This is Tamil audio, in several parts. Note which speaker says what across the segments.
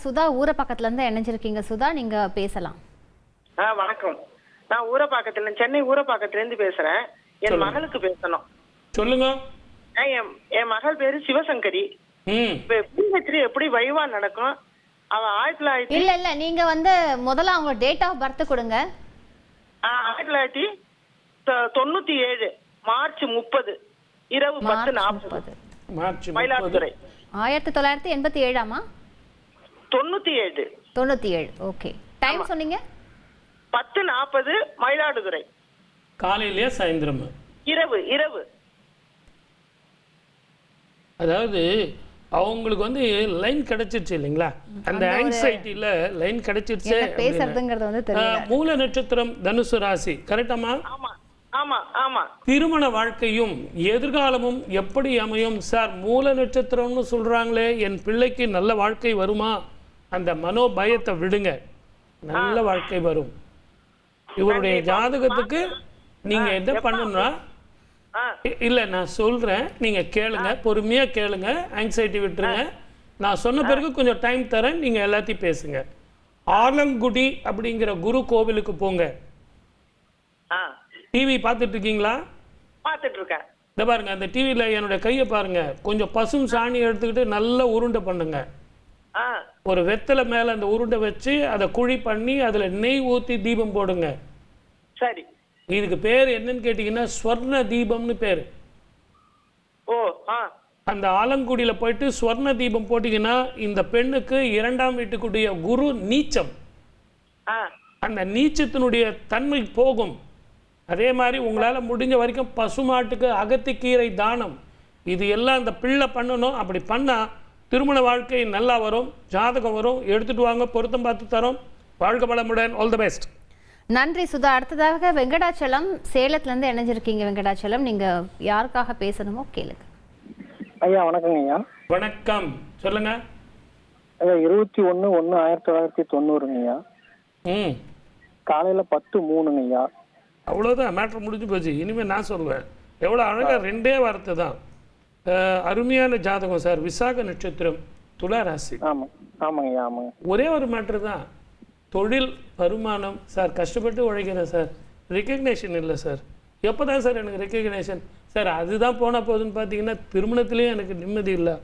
Speaker 1: சுதா ஊரப்பாக்கத்துல இருந்து இணைஞ்சிருக்கீங்க. சுதா, நீங்க பேசலாம்.
Speaker 2: வணக்கம். நான் ஊரப்பாக்கத்துல, சென்னை ஊரப்பாக்கத்துல இருந்து பேசுறேன். என் மகளுக்கு பேசணும்.
Speaker 3: சொல்லுங்க.
Speaker 2: என் மகள் பேரு சிவசங்கரி. எப்படி வைவா நடக்கும்? அவ 1900
Speaker 1: இல்ல நீங்க முதல்ல அவங்க டேட் ஆஃப் பர்த் கொடுங்க.
Speaker 2: 1997 மார்ச் 30 இரவு 10:40. மயிலாடுதுறை.
Speaker 1: 1987ஆமா?
Speaker 2: 97.
Speaker 1: ஓகே. டைம் சொன்னீங்க?
Speaker 2: 10:40 மயிலாடுதுறை.
Speaker 3: காலையிலயா சாயந்திரமா?
Speaker 2: இரவு.
Speaker 3: அதாவது அவங்களுக்கு லைன் கிடைச்சிருச்சு இல்லைங்களா? அந்த ஆங்ஸைட்டில லைன் கிடைச்சிருச்சு.
Speaker 1: பேசுறதுங்கிறது தெரியல.
Speaker 3: மூல நட்சத்திரம் தனுசு ராசி. கரெக்டாமா?
Speaker 2: ஆமா.
Speaker 3: திருமண வாழ்க்கையும் எதிர்காலமும் எப்படி அமையும் சார்? மூல நட்சத்திரம்னு சொல்றாங்களே, என் பிள்ளைக்கு நல்ல வாழ்க்கை வருமா? அந்த மனோபயத்தை விடுங்க, நல்ல வாழ்க்கை வரும். இவருடைய ஜாதகத்துக்கு நீங்க என்ன பண்ணணும்னா, இல்ல நான் சொல்றேன், நீங்க கேளுங்க, பொறுமையா கேளுங்க, ஆங்ஸைட்டி விட்டுருங்க. நான் சொன்ன பிறகு கொஞ்சம் டைம் தரேன், நீங்க எல்லாத்தையும் பேசுங்க. ஆலங்குடி அப்படிங்கிற குரு கோவிலுக்கு போங்க. டிவி பார்த்துட்டு இருக்கீங்களா?
Speaker 2: பார்த்துட்டு இருக்கேன்.
Speaker 3: இந்த பாருங்க, அந்த டிவியில என்னுடைய கையை பாருங்க. கொஞ்சம் பசும் சாணி எடுத்துக்கிட்டு நல்லா உருண்டை பண்ணுங்க. ஒரு வெத்தலை மேல அந்த உருண்டை வச்சு அதை குழி பண்ணி அதுல நெய் ஊத்தி தீபம் போடுங்க.
Speaker 2: சரி.
Speaker 3: இதுக்கு பேர் என்னன்னு கேட்டீங்கன்னா ஸ்வர்ண தீபம்னு பேரு. அந்த ஆலங்குடியில போயிட்டு ஸ்வர்ண தீபம் போட்டீங்கன்னா இந்த பெண்ணுக்கு 2ஆம் வீட்டுக்குடைய குரு நீச்சம், அந்த நீச்சத்தினுடைய தன்மை போகும். அதே மாதிரி உங்களால முடிஞ்ச வரைக்கும் பசுமாட்டுக்கு அகத்திக்கீரை தானம், இது எல்லாம் அந்த பிள்ளை பண்ணணும். அப்படி பண்ணா திருமண வாழ்க்கை நல்லா வரும், ஜாதகம் வரும். எடுத்துட்டு வாங்க, பொருத்தம் பார்த்து தரோம். வாழ்க வளமுடன். All the best.
Speaker 1: நன்றி சுதா. அடுத்ததாக வெங்கடாச்சலம் சேலத்துல இருந்து இணைஞ்சிருக்கீங்க. வெங்கடாச்சலம், நீங்க யாருக்காக பேசணுமோ கேளுங்க.
Speaker 4: ஐயா வணக்கங்க. ஐயா
Speaker 3: வணக்கம், சொல்லுங்க.
Speaker 4: ஐயா 21/1/1990 ஐயா. காலையில 10:03 ஐயா.
Speaker 3: அவ்வளோதான், மேட்ரு முடிஞ்சு போச்சு. இனிமேல் நான் சொல்லுவேன். எவ்வளோ அழகாக 2 வார்த்தை தான். அருமையான ஜாதகம் சார். விசாக நட்சத்திரம், துலா ராசி.
Speaker 4: ஆமாங்க.
Speaker 3: ஒரே ஒரு மேட்ரு தான், தொழில் வருமானம். சார் கஷ்டப்பட்டு உழைக்கிறேன் சார், ரெக்கக்னேஷன் இல்லை சார். எப்போ தான் சார் எனக்கு ரெக்கக்னேஷன்? சார் அதுதான் போனால் போகுதுன்னு பார்த்தீங்கன்னா திருமணத்துலேயும் எனக்கு நிம்மதி இல்லை.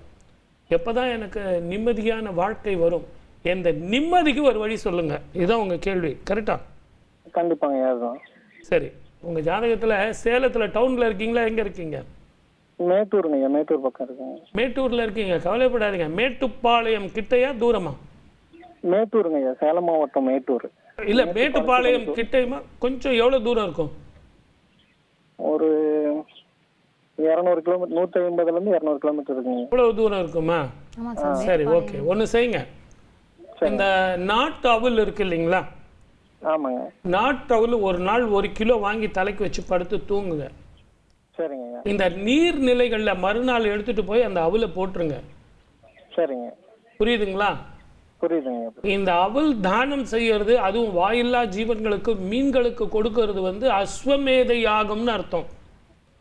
Speaker 3: எப்போ தான் எனக்கு நிம்மதியான வாழ்க்கை வரும்? எந்த நிம்மதிக்கு ஒரு வழி சொல்லுங்கள். இதுதான் உங்கள் கேள்வி. கரெக்டா?
Speaker 4: கண்டிப்பாங்க.
Speaker 3: சரி, உங்கள் ஜாதகத்தில் சேலத்தில் டவுனில் இருக்கீங்களா, எங்கே இருக்கீங்க?
Speaker 4: மேட்டூருங்க. மேட்டூர் பக்கம் இருக்குங்க.
Speaker 3: மேட்டூரில் இருக்கீங்க, கவலைப்படாதீங்க. மேட்டுப்பாளையம் கிட்டையா தூரமா?
Speaker 4: மேட்டூருங்க. சேலம் மாவட்டம் மேட்டூர்.
Speaker 3: இல்லை, மேட்டுப்பாளையம் கிட்டையுமா? கொஞ்சம் எவ்வளோ தூரம் இருக்கும்?
Speaker 4: ஒரு 200 கிலோமீட்டர், 150லேருந்து 200 கிலோமீட்டர் இருக்குங்க.
Speaker 3: இவ்வளவு தூரம் இருக்குமா? சரி, ஓகே. ஒன்று செய்யுங்க. இந்த நாட்டு அவல் இருக்கு இல்லைங்களா?
Speaker 4: ஆமாங்க.
Speaker 3: நாட்டு அவல் ஒரு நாள் 1 கிலோ வாங்கி தலைக்கு வச்சு படுத்து தூங்குங்க.
Speaker 4: சரிங்க.
Speaker 3: இந்த நீர்நிலைகளில் மறுநாள் எடுத்துட்டு போய் அந்த அவலை போட்டுருங்க.
Speaker 4: சரிங்க.
Speaker 3: புரியுதுங்களா?
Speaker 4: புரியுதுங்க.
Speaker 3: இந்த அவல் தானம் செய்யறது, அதுவும் வாயில்லா ஜீவன்களுக்கு, மீன்களுக்கு கொடுக்கறது அஸ்வமேத யாகம்னு அர்த்தம்.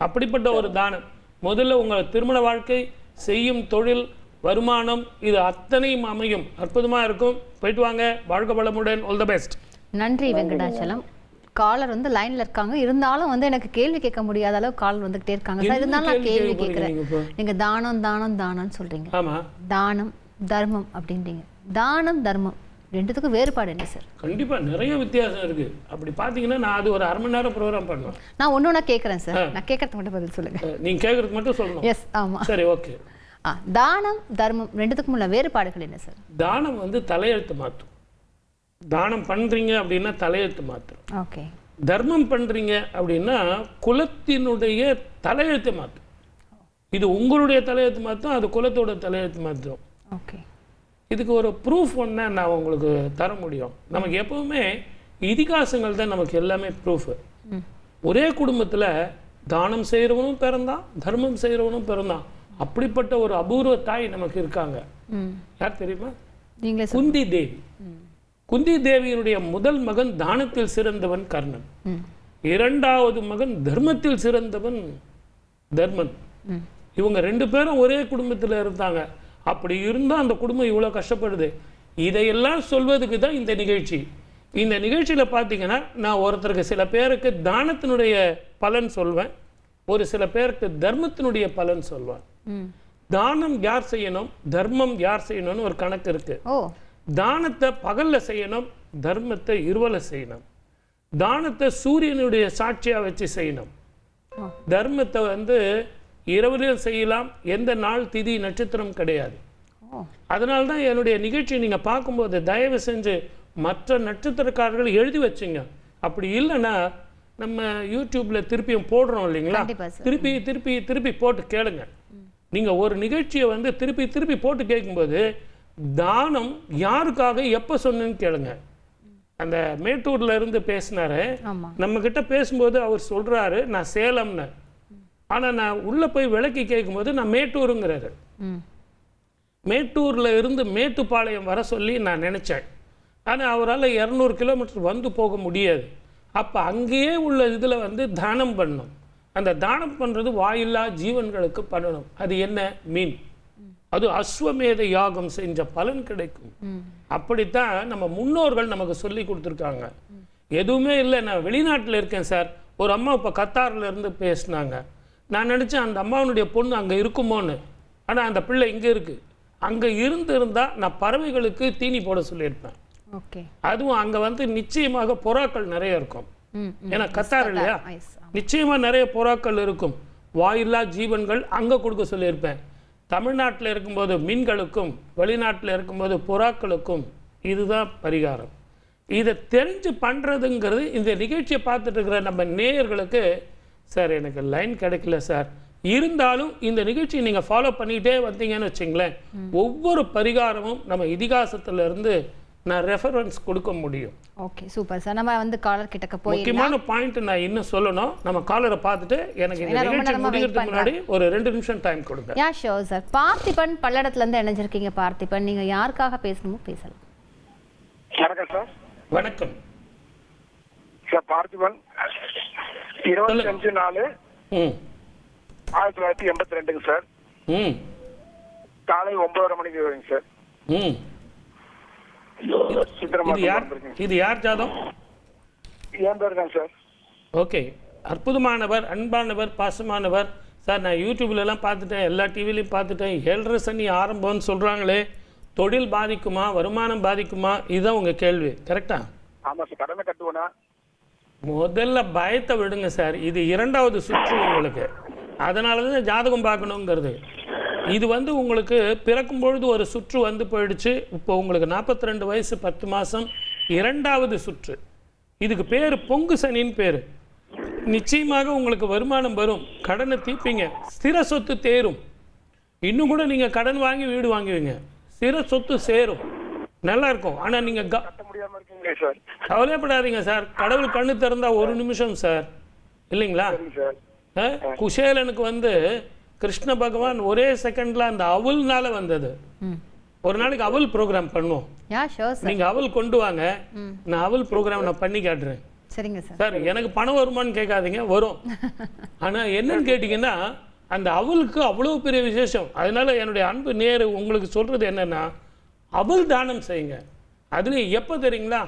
Speaker 3: அப்படிப்பட்ட ஒரு தானம். முதல்ல உங்கள் திருமண வாழ்க்கை, செய்யும் தொழில், வருமானம், இது அத்தனையும் அமையும். அற்புதமா இருக்கும். போயிட்டு வாங்க. வாழ்க வளமுடன். All the best.
Speaker 1: நன்றி வெங்கடாச்சலம். காலர் லைன்ல இருக்காங்க. இருந்தாலும் எனக்கு கேள்வி கேட்க முடியாத அளவு காலர் வந்துகிட்டே இருக்காங்க சார். இருந்தாலும் நான் கேள்வி கேட்கிறேன். நீங்க தானம் சொல்றீங்க.
Speaker 3: ஆமா,
Speaker 1: தானம் தர்மம் அப்படின்றீங்க. தானம் தர்மம் ரெண்டுத்துக்கும் வேறுபாடு என்ன சார்?
Speaker 3: கண்டிப்பா நிறைய வித்தியாசம் இருக்கு. அப்படி பாத்தீங்கன்னா நான் அது ஒரு 1/2 மணி நேரம் ப்ரோக்ராம் பண்ணுவேன்.
Speaker 1: நான் ஒண்ணா கேட்கறேன் சார். நான் கேட்கறதுக்கு மட்டும் பதில் சொல்லுங்க.
Speaker 3: நீங்க கேட்கறதுக்கு மட்டும் சொல்லணும்.
Speaker 1: எஸ், ஆமா.
Speaker 3: சரி, ஓகே.
Speaker 1: தானம் தர்மம் ரெண்டுத்துக்கும் உள்ள வேறுபாடுகள் என்ன சார்?
Speaker 3: தானம் தலையெழுத்து மாற்றும். தானம் பண்றீங்க அப்படின்னா தலையெழுத்து மாற்றும்.
Speaker 1: ஓகே. தர்மம்
Speaker 3: பண்றீங்க அப்படின்னா குலத்தினுடைய தலையெழுத்து மாற்றும். இது உங்களுடைய தலையெழுத்து மாற்றும், அது குலத்தோட தலையெழுத்து மாற்றும்.
Speaker 1: ஓகே.
Speaker 3: இதுக்கு ஒரு ப்ரூஃப் ஒன்று நான் உங்களுக்கு தர முடியும். நமக்கு எப்பவுமே இதிகாசங்கள் தான் நமக்கு எல்லாமே ப்ரூஃப். ஒரே குடும்பத்தில் தானம் செய்கிறவனும் பிறந்தான், தர்மம் செய்கிறவனும் பிறந்தான். அப்படிப்பட்ட ஒரு அபூர்வ தாய் நமக்கு இருக்காங்க. யார் தெரியுமா? குந்தி தேவி. குந்தி தேவியினுடைய முதல் மகன் தானத்தில் சிறந்தவன் கர்ணன். 2வது மகன் தர்மத்தில் சிறந்தவன் தர்மன். இவங்க 2 பேரும் ஒரே குடும்பத்தில் இருந்தாங்க. அப்படி இருந்தால் அந்த குடும்பம் இவ்வளோ கஷ்டப்படுது. இதையெல்லாம் சொல்வதுக்கு தான் இந்த நிகழ்ச்சி. இந்த நிகழ்ச்சியில் பார்த்தீங்கன்னா நான் ஒருத்தருக்கு சில பேருக்கு தானத்தினுடைய பலன் சொல்வேன், ஒரு சில பேருக்கு தர்மத்தினுடைய பலன் சொல்வேன். தானம் யார் செய்யணும், தர்மம் யார் செய்யணும்னு ஒரு கணக்கு இருக்கு. தானத்தை பகல்ல செய்யணும், தர்மத்தை இரவுல செய்யணும். தானத்தை சூரியனுடைய சாட்சியா வச்சு செய்யணும், தர்மத்தை வந்து இரவுலையும் செய்யலாம். எந்த நாள் திதி நட்சத்திரம் கிடையாது. அதனால்தான் என்னுடைய நிகழ்ச்சி நீங்க பார்க்கும்போது தயவு செஞ்சு மற்ற நட்சத்திரக்காரர்கள் எழுதி வச்சுங்க. அப்படி இல்லைன்னா நம்ம யூடியூப்ல திருப்பியும் போடுறோம் இல்லைங்களா, திருப்பி திருப்பி திருப்பி போட்டு கேளுங்க. நீங்க ஒரு நிகழ்ச்சியை வந்து திருப்பி திருப்பி போட்டு கேட்கும்போது தானம் யாருக்காக எப்ப சொன்னேன்னு கேளுங்க. அந்த மேட்டூர்ல இருந்து பேசினாரு, நம்ம கிட்ட பேசும்போது அவர் சொல்றாரு நான் சேலம்னு. ஆனா நான் உள்ள போய் விளக்கி கேட்கும்போது நான் மேட்டூருங்கிறாரு. மேட்டூர்ல இருந்து மேட்டுப்பாளையம் வர சொல்லி நான் நினைச்சேன். ஆனா அவரால் 200 கிலோமீட்டர் வந்து போக முடியாது. அப்ப அங்கேயே உள்ள இதுல வந்து தானம் பண்ணணும். அந்த தானம் பண்றது வாயில்லா ஜீவன்களுக்கு பண்ணணும். அது என்ன? மீன். அது அஸ்வமேத யாகம் செஞ்ச பலன் கிடைக்கும். அப்படித்தான் நம்ம முன்னோர்கள் நமக்கு சொல்லி கொடுத்துருக்காங்க. எதுவுமே இல்லை, நான் வெளிநாட்டில் இருக்கேன் சார். ஒரு அம்மா இப்போ கத்தாரில் இருந்து பேசினாங்க. நான் நினச்சேன் அந்த அம்மாவனுடைய பொண்ணு அங்கே இருக்குமோன்னு. ஆனால் அந்த பிள்ளை இங்கே இருக்கு. அங்கே இருந்தால் நான் பறவைகளுக்கு தீனி போட சொல்லியிருப்பேன். அதுவும் அங்கே வந்து நிச்சயமாக புறாக்கள் நிறைய இருக்கும். ஏன்னா கத்தார் இல்லையா, நிச்சயமாக நிறைய புறாக்கள் இருக்கும். வாயில்லா ஜீவன்கள் அங்கே கொடுக்க சொல்லியிருப்பேன். தமிழ்நாட்டில் இருக்கும்போது மீன்களுக்கும், வெளிநாட்டில் இருக்கும்போது புறாக்களுக்கும் இதுதான் பரிகாரம். இதை தெரிஞ்சு பண்ணுறதுங்கிறது இந்த நிகழ்ச்சியை பார்த்துட்டு இருக்கிற நம்ம நேயர்களுக்கு, சார் எனக்கு லைன் கிடைக்கல சார், இருந்தாலும் இந்த நிகழ்ச்சியை நீங்கள் ஃபாலோ பண்ணிகிட்டே வந்தீங்கன்னு வச்சிங்களேன், ஒவ்வொரு பரிகாரமும் நம்ம இதிகாசத்திலிருந்து நான் ரெஃபரன்ஸ் கொடுக்க முடியும்.
Speaker 1: Okay, super sir. நம்ம வந்து காலர் கிட்டக்க போய்
Speaker 3: முக்கியமான பாயிண்ட் நான் இன்னும் சொல்லணும். நம்ம காலரை பார்த்துட்டு எனக்கு இந்த நிகழ்ச்சி முடிக்கிறதுக்கு முன்னாடி ஒரு 2 நிமிஷம் டைம் கொடுங்க.
Speaker 1: Yeah sure sir. பார்த்திபன் பல்லடத்துல இருந்து இணைஞ்சிருக்கீங்க. பார்த்திபன், நீங்க யாருக்காக பேசணுமோ பேசலாம்.
Speaker 5: வணக்கம் சார்.
Speaker 3: வணக்கம்
Speaker 5: சார். பார்த்திபன் 25/4/1982 சார். காலை 9:30 மணிக்கு வருங்க சார்.
Speaker 3: இது யார் ஜாதம்?
Speaker 5: என் பேர் தான் சார்.
Speaker 3: ஓகே, அற்புதமானவர், அன்பானவர், பாசமானவர் சார். நான் யூடியூப்லலாம் பார்த்துட்டேன், எல்லா டிவிலையும் பார்த்துட்டேன். 7.5 சனி ஆரம்பம்னு சொல்கிறாங்களே, தொழில் பாதிக்குமா, வருமானம் பாதிக்குமா, இதுதான் உங்கள் கேள்வி, கரெக்டா?
Speaker 5: ஆமாம் சார். கடனை கட்டுவேனா?
Speaker 3: முதல்ல பயத்தை விடுங்க சார். இது 2வது சுற்று உங்களுக்கு. அதனால தான் ஜாதகம் பார்க்கணுங்கிறது. இது வந்து உங்களுக்கு பிறக்கும் பொழுது ஒரு சுற்று வந்து போயிடுச்சு. இப்போ உங்களுக்கு 42 வயசு 10 மாதம், 2வது சுற்று. இதுக்கு பேர் பொங்கு சனின்னு பேர். நிச்சயமாக உங்களுக்கு வருமானம் வரும், கடனை தீர்ப்பீங்க, ஸ்திர சொத்து தேரும். இன்னும் கூட நீங்கள் கடன் வாங்கி வீடு வாங்குவீங்க, ஸ்திர சொத்து சேரும், நல்லா இருக்கும். ஆனால் நீங்கள் கவலைப்படாதீங்க சார். கடவுள் கண்ணு திறந்தா 1 நிமிஷம் சார், இல்லைங்களா? குஷேலனுக்கு வந்து கிருஷ்ண பகவான் ஒரே செகண்ட்ல அந்த அவல்னால வந்தது. ஒரு நாளைக்கு அவல் ப்ரோக்ராம் பண்ணுவோம். நீங்க அவல் கொண்டு வாங்க, நான் அவல் ப்ரோக்ராம் நான் பண்ணி காட்டுறேன்.
Speaker 1: சரிங்க சார்.
Speaker 3: சார் எனக்கு பணம் வருமானு கேட்காதீங்க, வரும். ஆனா என்னன்னு கேட்டீங்கன்னா அந்த அவலுக்கு அவ்வளவு பெரிய விசேஷம். அதனால என்னுடைய அன்பு நேரு உங்களுக்கு சொல்றது என்னன்னா, அவல் தானம் செய்யுங்க. அதுலயும் எப்ப தெரியுங்களா,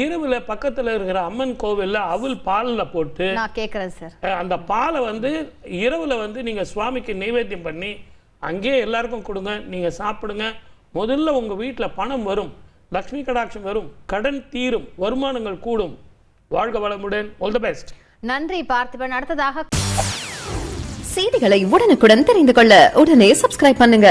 Speaker 3: இரவுல பக்கத்துல இருக்கிற அம்மன் கோவில்ல அவல் பால்ல போட்டு,
Speaker 1: நான் கேக்குறேன் சார்,
Speaker 3: அந்த பாலை வந்து இரவுல வந்து நீங்க சுவாமிக்கு நைவேத்தியம் பண்ணி அங்கேயே எல்லாருக்கும் கொடுங்க. நீங்க சாப்பிடுங்க. முதல்ல உங்க வீட்டுல பணம் வரும், லக்ஷ்மி கடாட்சம் வரும், கடன் தீரும், வருமானங்கள் கூடும். வாழ்க வளமுடன். All the best.
Speaker 1: நன்றி பார்த்திபன். அடுத்ததாக
Speaker 6: செய்திகளை உடனுக்குடன் தெரிந்து கொள்ள உடனே சப்ஸ்கிரைப் பண்ணுங்க.